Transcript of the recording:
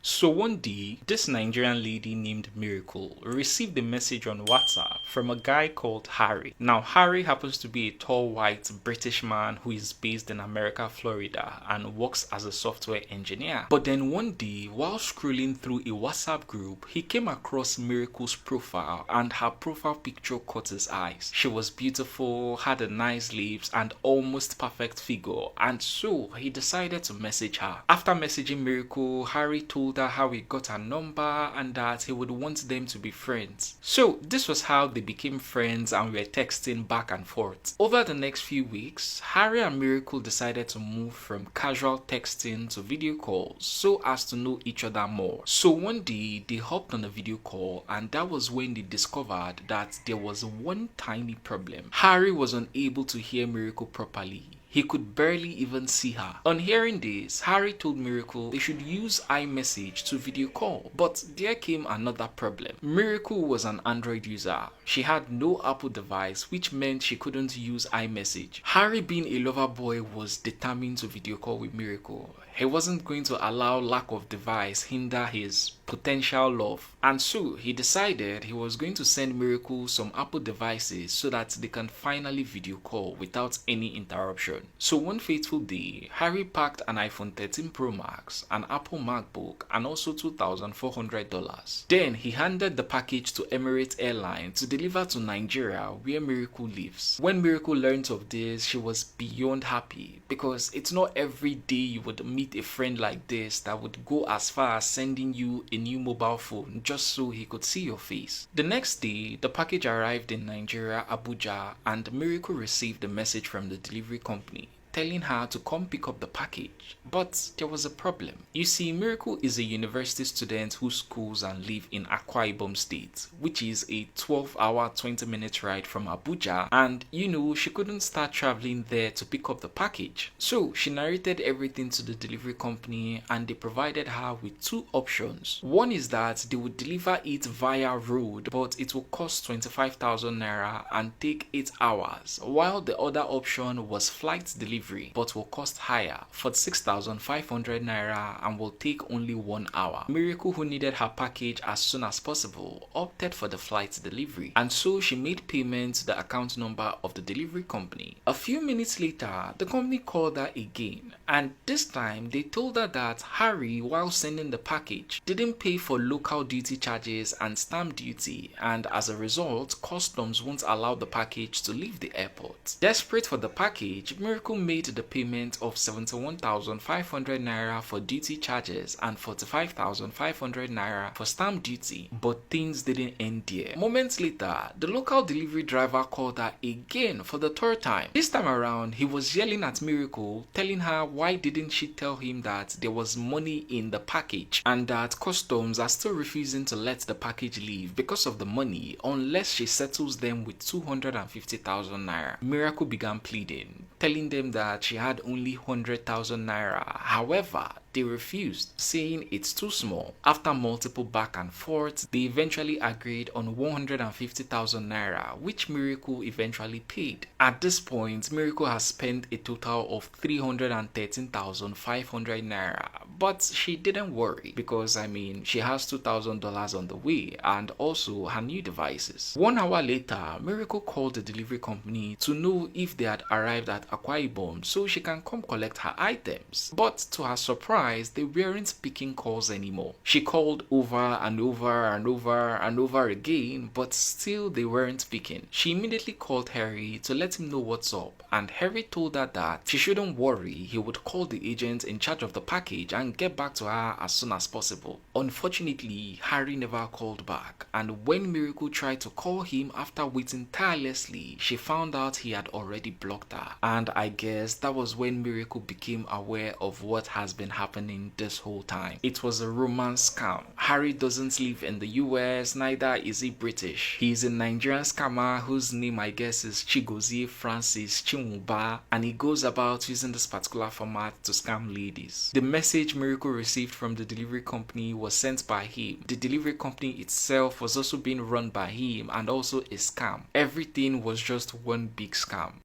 So one day, this Nigerian lady named Miracle received a message on WhatsApp from a guy called Harry. Now, Harry happens to be a tall white British man who is based in America, Florida, and works as a software engineer. But then one day, while scrolling through a WhatsApp group, he came across Miracle's profile, and her profile picture caught his eyes. She was beautiful, had a nice lips, and almost perfect figure, and so he decided to message her. After messaging Miracle, Harry told her how he got her number and that he would want them to be friends. So this was how they became friends and were texting back and forth. Over the next few weeks, Harry and Miracle decided to move from casual texting to video calls so as to know each other more. So one day they hopped on a video call, and that was when they discovered that there was one tiny problem. Harry was unable to hear Miracle properly. He could barely even see her. On hearing this, Harry told Miracle they should use iMessage to video call. But there came another problem. Miracle was an Android user. She had no Apple device, which meant she couldn't use iMessage. Harry, being a lover boy, was determined to video call with Miracle. He wasn't going to allow lack of device hinder his potential love, and so he decided he was going to send Miracle some Apple devices so that they can finally video call without any interruption. So one fateful day, Harry packed an iPhone 13 Pro Max, an Apple MacBook, and also $2,400. Then he handed the package to Emirates Airline to deliver to Nigeria, where Miracle lives. When Miracle learned of this, she was beyond happy, because it's not every day you would meet a friend like this that would go as far as sending you a new mobile phone just so he could see your face. The next day, the package arrived in Nigeria, Abuja, and Miracle received a message from the delivery company telling her to come pick up the package. But there was a problem. You see, Miracle is a university student who schools and live in Akwa Ibom State, which is a 12-hour 20-minute ride from Abuja, and she couldn't start traveling there to pick up the package. So she narrated everything to the delivery company, and they provided her with two options. One is that they would deliver it via road, but it will cost 25,000 naira and take 8 hours, while the other option was flight delivery, but will cost higher, 46,500 naira, and will take only 1 hour. Miracle, who needed her package as soon as possible, opted for the flight delivery, and so she made payment to the account number of the delivery company. A few minutes later, the company called her again, and this time they told her that Harry, while sending the package, didn't pay for local duty charges and stamp duty, and as a result, customs won't allow the package to leave the airport. Desperate for the package, Miracle made the payment of 71,500 naira for duty charges and 45,500 naira for stamp duty, but things didn't end there. Moments later, the local delivery driver called her again for the third time. This time around, he was yelling at Miracle, telling her why didn't she tell him that there was money in the package and that customs are still refusing to let the package leave because of the money unless she settles them with 250,000 naira. Miracle began pleading, telling them that she had only 100,000 naira. However, they refused, saying it's too small. After multiple back and forth, they eventually agreed on 150,000 naira, which Miracle eventually paid. At this point, Miracle has spent a total of 313,500 naira, but she didn't worry because she has $2,000 on the way and also her new devices. 1 hour later, Miracle called the delivery company to know if they had arrived at Akwa Ibom so she can come collect her items. But to her surprise, they weren't picking calls anymore. She called over and over and over and over again, but still they weren't picking. She immediately called Harry to let him know what's up, and Harry told her that she shouldn't worry, he would call the agent in charge of the package and get back to her as soon as possible. Unfortunately, Harry never called back, and when Miracle tried to call him after waiting tirelessly, she found out he had already blocked her. And I guess that was when Miracle became aware of what has been happening this whole time. It was a romance scam. Harry doesn't live in the US, neither is he British. He is a Nigerian scammer whose name I guess is Chigozie Francis Chinwuba, and he goes about using this particular format to scam ladies. The message Miracle received from the delivery company was sent by him. The delivery company itself was also being run by him and also a scam. Everything was just one big scam.